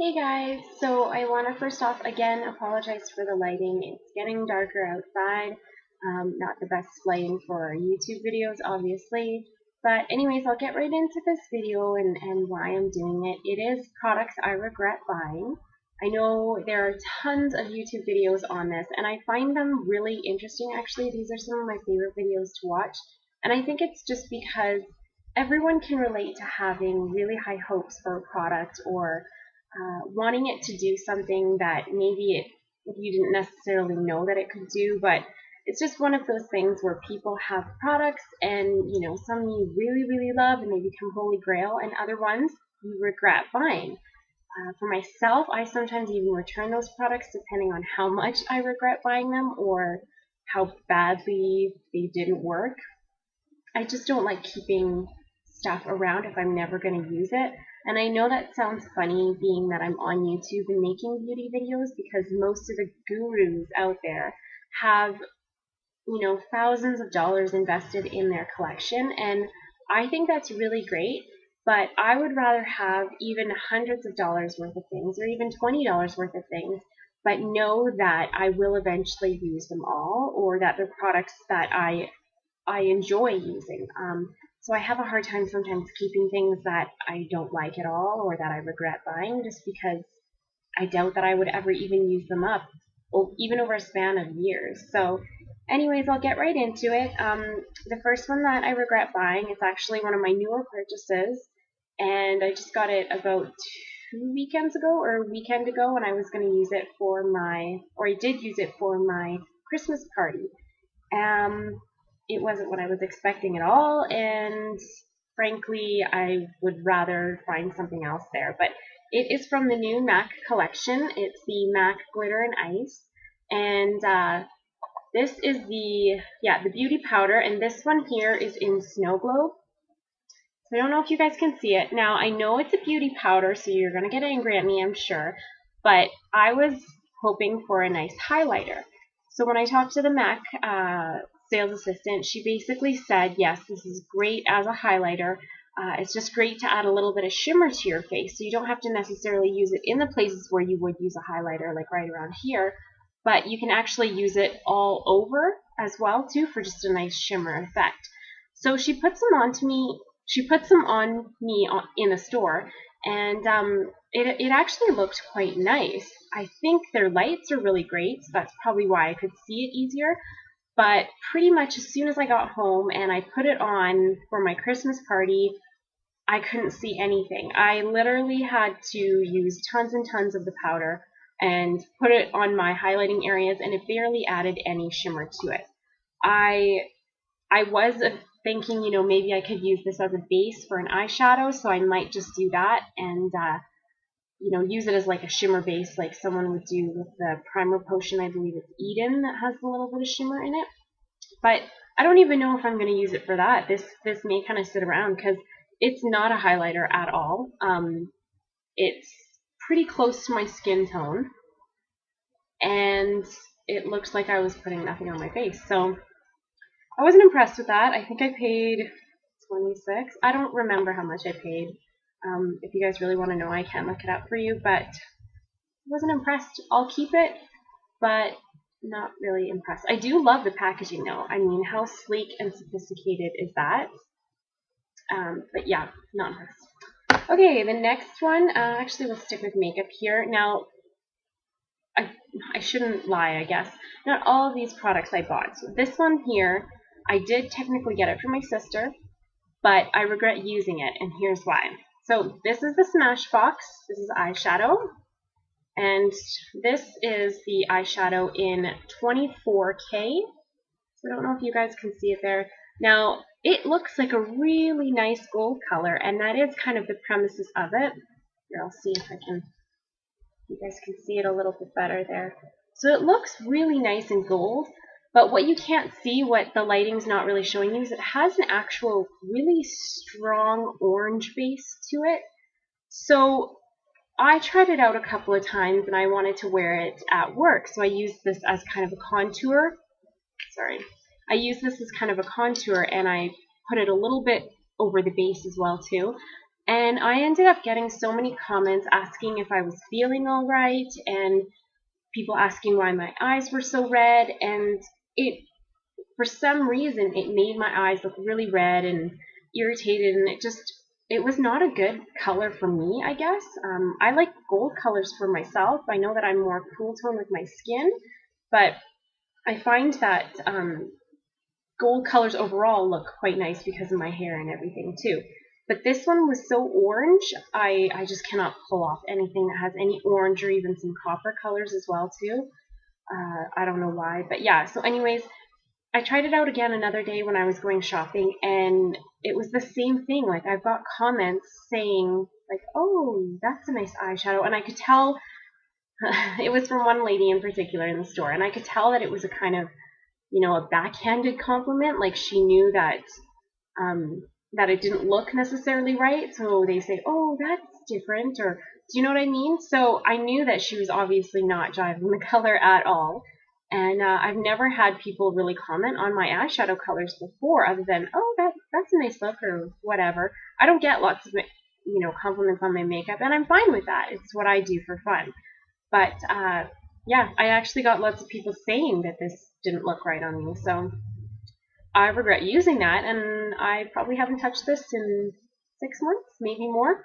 Hey guys, so I want to first off again apologize for the lighting. It's getting darker outside. Not the best lighting for YouTube videos, obviously. But anyways, I'll get right into this video and why I'm doing it. It is products I regret buying. I know there are tons of YouTube videos on this, and I find them really interesting. Actually, these are some of my favorite videos to watch. And I think it's just because everyone can relate to having really high hopes for a product or wanting it to do something that maybe you didn't necessarily know that it could do, but it's just one of those things where people have products and, some you really, really love and they become holy grail, and other ones you regret buying. For myself, I sometimes even return those products depending on how much I regret buying them or how badly they didn't work. I just don't like keeping stuff around if I'm never going to use it. And I know that sounds funny being that I'm on YouTube and making beauty videos, because most of the gurus out there have, thousands of dollars invested in their collection. And I think that's really great. But I would rather have even hundreds of dollars worth of things or even $20 worth of things, but know that I will eventually use them all, or that they're products that I enjoy using. So I have a hard time sometimes keeping things that I don't like at all or that I regret buying, just because I doubt that I would ever even use them up, or even over a span of years. So anyways, I'll get right into it. The first one that I regret buying is actually one of my newer purchases, and I just got it about 2 weekends ago or a weekend ago, and I was going to use it for I did use it for my Christmas party. It wasn't what I was expecting at all, and frankly, I would rather find something else there. But it is from the new MAC collection. It's the MAC Glitter and Ice, and this is the beauty powder, and this one here is in Snowglobe. So I don't know if you guys can see it. Now, I know it's a beauty powder, so you're going to get angry at me, I'm sure, but I was hoping for a nice highlighter. So when I talked to the MAC sales assistant, she basically said, yes, this is great as a highlighter. It's just great to add a little bit of shimmer to your face, so you don't have to necessarily use it in the places where you would use a highlighter, like right around here, but you can actually use it all over as well, too, for just a nice shimmer effect. So she puts them on me in the store, and it actually looked quite nice. I think their lights are really great, so that's probably why I could see it easier. But pretty much as soon as I got home and I put it on for my Christmas party, I couldn't see anything. I literally had to use tons and tons of the powder and put it on my highlighting areas, and it barely added any shimmer to it. I was thinking, maybe I could use this as a base for an eyeshadow, so I might just do that and, use it as like a shimmer base like someone would do with the primer potion. I believe it's Eden that has a little bit of shimmer in it. But I don't even know if I'm going to use it for that. This may kind of sit around because it's not a highlighter at all. It's pretty close to my skin tone, and it looks like I was putting nothing on my face. So I wasn't impressed with that. I think I paid $26. I don't remember how much I paid. If you guys really want to know, I can look it up for you, but I wasn't impressed. I'll keep it, but not really impressed. I do love the packaging, though. I mean, how sleek and sophisticated is that? But yeah, not impressed. Okay, the next one, actually we'll stick with makeup here. Now, I shouldn't lie, I guess. Not all of these products I bought. So this one here, I did technically get it from my sister, but I regret using it, and here's why. So this is the Smashbox. This is eyeshadow, and this is the eyeshadow in 24K. So I don't know if you guys can see it there. Now, it looks like a really nice gold color, and that is kind of the premises of it. Here, I'll see if you guys can see it a little bit better there. So it looks really nice and gold, but what you can't see, what the lighting's not really showing you, is it has an actual really strong orange base to it. So I tried it out a couple of times, and I wanted to wear it at work, so I used this as kind of a contour. I used this as kind of a contour, and I put it a little bit over the base as well, too. And I ended up getting so many comments asking if I was feeling all right, and people asking why my eyes were so red, and for some reason, it made my eyes look really red and irritated, and it was not a good color for me, I guess. I like gold colors for myself. I know that I'm more cool tone with my skin, but I find that gold colors overall look quite nice because of my hair and everything too. But this one was so orange, I just cannot pull off anything that has any orange or even some copper colors as well too. I don't know why, but yeah. So anyways, I tried it out again another day when I was going shopping, and it was the same thing. Like, I've got comments saying, like, oh, that's a nice eyeshadow, and I could tell, it was from one lady in particular in the store, and I could tell that it was a kind of, a backhanded compliment. Like, she knew that, that it didn't look necessarily right, so they say, oh, that's different, or, do you know what I mean? So I knew that she was obviously not jiving the color at all. And I've never had people really comment on my eyeshadow colors before, other than, oh, that's a nice look, or whatever. I don't get lots of, compliments on my makeup, and I'm fine with that. It's what I do for fun. But, yeah, I actually got lots of people saying that this didn't look right on me, so I regret using that, and I probably haven't touched this in 6 months, maybe more.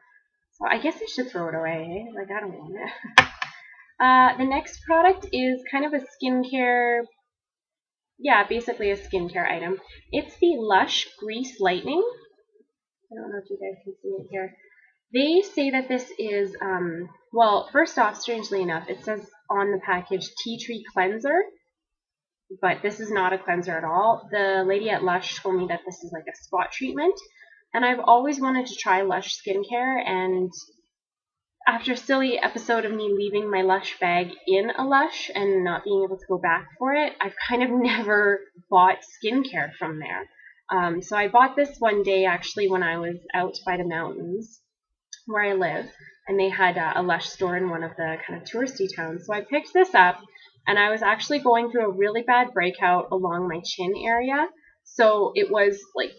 So I guess I should throw it away. Like, I don't want it. The next product is kind of a skincare, basically a skincare item. It's the LUSH Grease Lightening. I don't know if you guys can see it here. They say that this is, well, first off, strangely enough, it says on the package Tea Tree Cleanser, but this is not a cleanser at all. The lady at LUSH told me that this is like a spot treatment, and I've always wanted to try LUSH skincare, and after a silly episode of me leaving my LUSH bag in a LUSH and not being able to go back for it, I've kind of never bought skincare from there. So I bought this one day actually when I was out by the mountains where I live, and they had a LUSH store in one of the kind of touristy towns. So I picked this up, and I was actually going through a really bad breakout along my chin area. So it was like,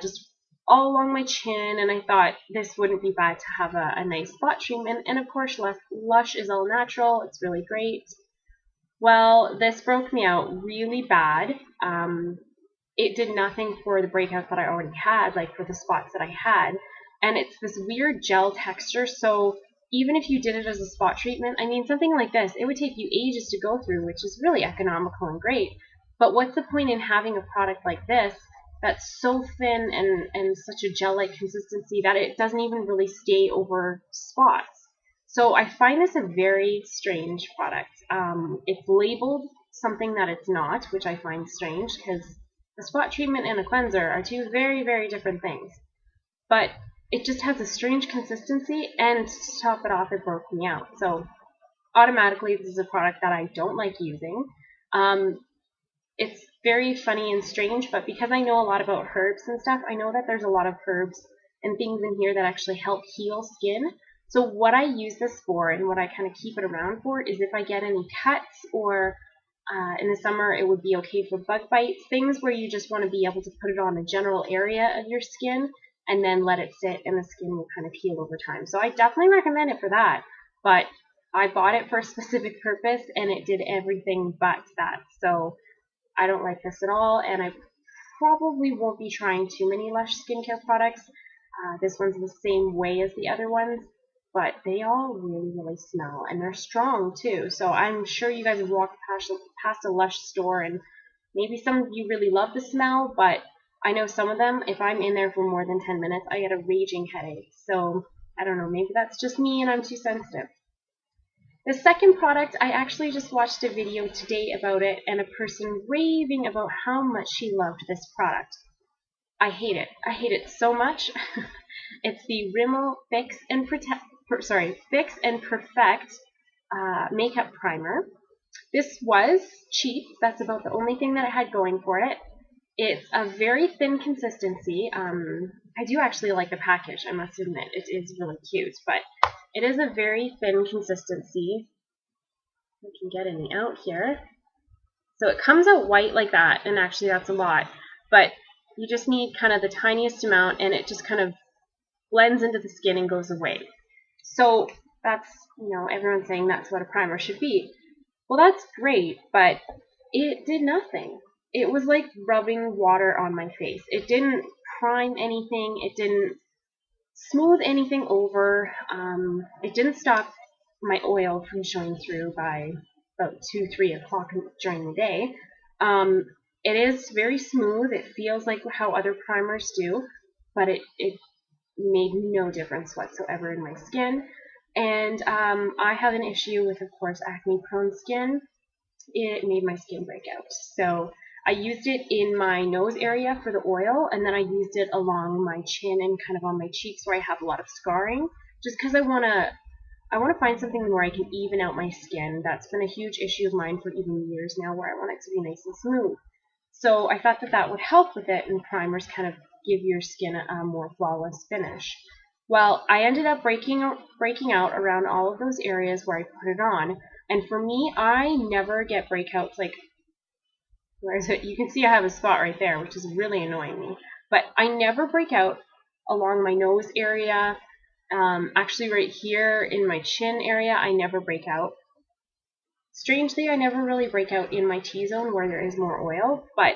just all along my chin, and I thought this wouldn't be bad to have a nice spot treatment. And of course, LUSH is all natural. It's really great. Well, this broke me out really bad. It did nothing for the breakouts that I already had, like for the spots that I had. And it's this weird gel texture, so even if you did it as a spot treatment, I mean, something like this, it would take you ages to go through, which is really economical and great. But what's the point in having a product like this that's so thin and such a gel-like consistency that it doesn't even really stay over spots? So I find this a very strange product. It's labeled something that it's not, which I find strange, because a spot treatment and a cleanser are two very, very different things. But it just has a strange consistency, and to top it off, it broke me out. So automatically, this is a product that I don't like using. It's very funny and strange, but because I know a lot about herbs and stuff, I know that there's a lot of herbs and things in here that actually help heal skin. So what I use this for, and what I kind of keep it around for, is if I get any cuts, or in the summer it would be okay for bug bites, things where you just want to be able to put it on a general area of your skin and then let it sit, and the skin will kind of heal over time. So I definitely recommend it for that, but I bought it for a specific purpose, and it did everything but that. So I don't like this at all, and I probably won't be trying too many LUSH skincare products. This one's the same way as the other ones, but they all really, really smell, and they're strong too. So I'm sure you guys have walked past a LUSH store, and maybe some of you really love the smell, but I know some of them, if I'm in there for more than 10 minutes, I get a raging headache. So I don't know, maybe that's just me and I'm too sensitive. The second product, I actually just watched a video today about it, and a person raving about how much she loved this product. I hate it. I hate it so much. It's the Rimmel Fix and Perfect Makeup Primer. This was cheap. That's about the only thing that it had going for it. It's a very thin consistency. I do actually like the package, I must admit. It is really cute, but it is a very thin consistency. I can get any out here. So it comes out white like that, and actually that's a lot. But you just need kind of the tiniest amount, and it just kind of blends into the skin and goes away. So that's, everyone's saying that's what a primer should be. Well, that's great, but it did nothing. It was like rubbing water on my face. It didn't prime anything. It didn't smooth anything over. It didn't stop my oil from showing through by about 2, 3 o'clock during the day. It is very smooth. It feels like how other primers do, but it made no difference whatsoever in my skin. And I have an issue with, of course, acne-prone skin. It made my skin break out. So I used it in my nose area for the oil, and then I used it along my chin and kind of on my cheeks where I have a lot of scarring, just because I want to find something where I can even out my skin. That's been a huge issue of mine for even years now, where I want it to be nice and smooth. So I thought that that would help with it, and primers kind of give your skin a more flawless finish. Well, I ended up breaking out around all of those areas where I put it on, and for me, I never get breakouts like, where is it? You can see I have a spot right there, which is really annoying me. But I never break out along my nose area. Actually, right here in my chin area, I never break out. Strangely, I never really break out in my T-zone where there is more oil, but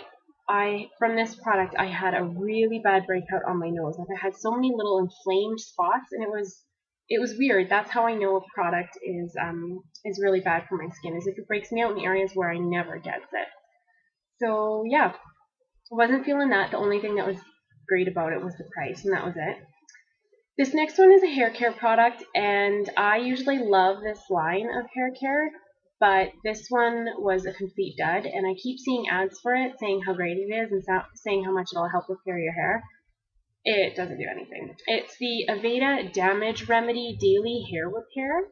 from this product, I had a really bad breakout on my nose. Like I had so many little inflamed spots, and it was weird. That's how I know a product is really bad for my skin, is if it breaks me out in areas where I never get it. So yeah, wasn't feeling that. The only thing that was great about it was the price, and that was it. This next one is a hair care product, and I usually love this line of hair care, but this one was a complete dud, and I keep seeing ads for it saying how great it is and saying how much it'll help repair your hair. It doesn't do anything. It's the Aveda Damage Remedy Daily Hair Repair,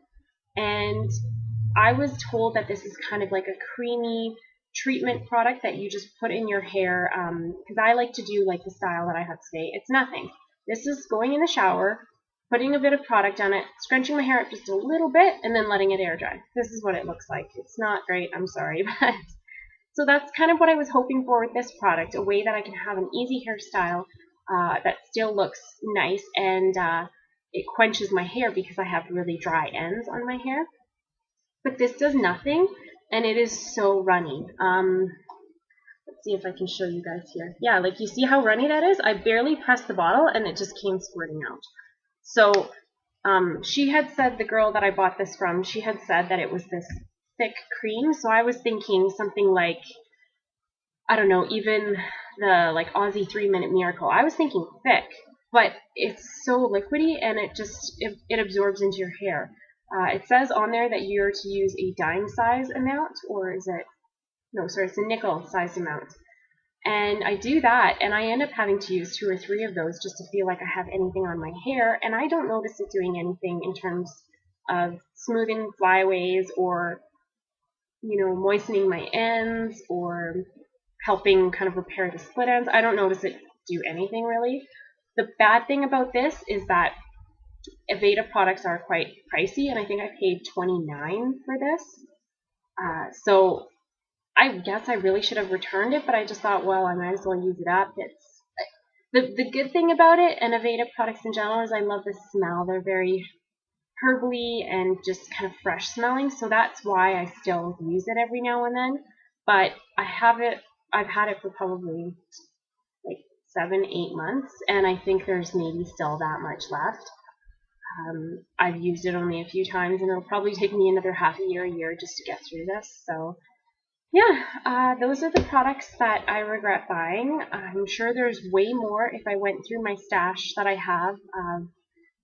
and I was told that this is kind of like a creamy treatment product that you just put in your hair, because I like to do like the style that I have today. It's nothing. This is going in the shower, putting a bit of product on it, scrunching my hair up just a little bit, and then letting it air dry. This is what it looks like. It's not great, I'm sorry, but so that's kind of what I was hoping for with this product, a way that I can have an easy hairstyle that still looks nice, and it quenches my hair because I have really dry ends on my hair. But this does nothing, and it is so runny. Let's see if I can show you guys here. Yeah, like you see how runny that is? I barely pressed the bottle, and it just came squirting out. So she had said, the girl that I bought this from, she had said that it was this thick cream, so I was thinking something like, I don't know, even the like Aussie 3-Minute Miracle. I was thinking thick, but it's so liquidy, and it absorbs into your hair. It says on there that you're to use a dime size amount, or is it, no, sorry, it's a nickel size amount. And I do that, and I end up having to use 2 or 3 of those just to feel like I have anything on my hair, and I don't notice it doing anything in terms of smoothing flyaways or, moistening my ends or helping kind of repair the split ends. I don't notice it do anything really. The bad thing about this is that Aveda products are quite pricey, and I think I paid $29 for this. So I guess I really should have returned it, but I just thought, well, I might as well use it up. It's the good thing about it, and Aveda products in general, is I love the smell. They're very herbally and just kind of fresh smelling, so that's why I still use it every now and then. But I've had it for probably like 7-8 months, and I think there's maybe still that much left. I've used it only a few times, and it'll probably take me another half a year just to get through this. So yeah, those are the products that I regret buying. I'm sure there's way more if I went through my stash that I have,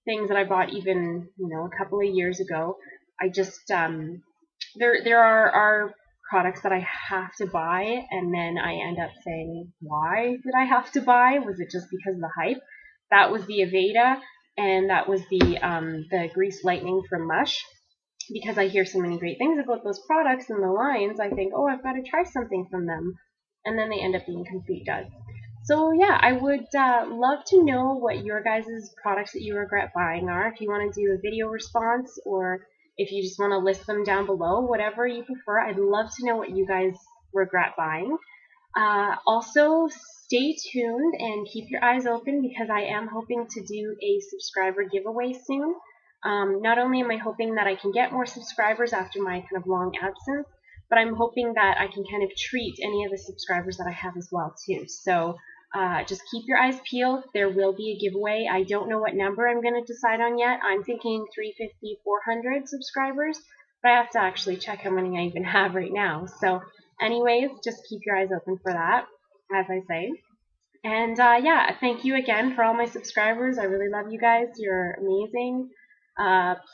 things that I bought even, a couple of years ago. I just, there are products that I have to buy, and then I end up saying, why did I have to buy? Was it just because of the hype? That was the Aveda, and that was the Grease Lightening from LUSH. Because I hear so many great things about those products and the lines, I think, oh, I've got to try something from them. And then they end up being complete duds. So yeah, I would love to know what your guys' products that you regret buying are. If you want to do a video response, or if you just want to list them down below, whatever you prefer, I'd love to know what you guys regret buying. Also, stay tuned and keep your eyes open because I am hoping to do a subscriber giveaway soon. Not only am I hoping that I can get more subscribers after my kind of long absence, but I'm hoping that I can kind of treat any of the subscribers that I have as well too. So just keep your eyes peeled. There will be a giveaway. I don't know what number I'm going to decide on yet. I'm thinking 350, 400 subscribers, but I have to actually check how many I even have right now. So anyways, just keep your eyes open for that, as I say. And yeah, thank you again for all my subscribers. I really love you guys. You're amazing.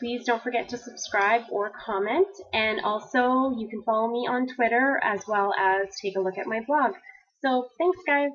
Please don't forget to subscribe or comment. And also, you can follow me on Twitter as well as take a look at my blog. So thanks, guys.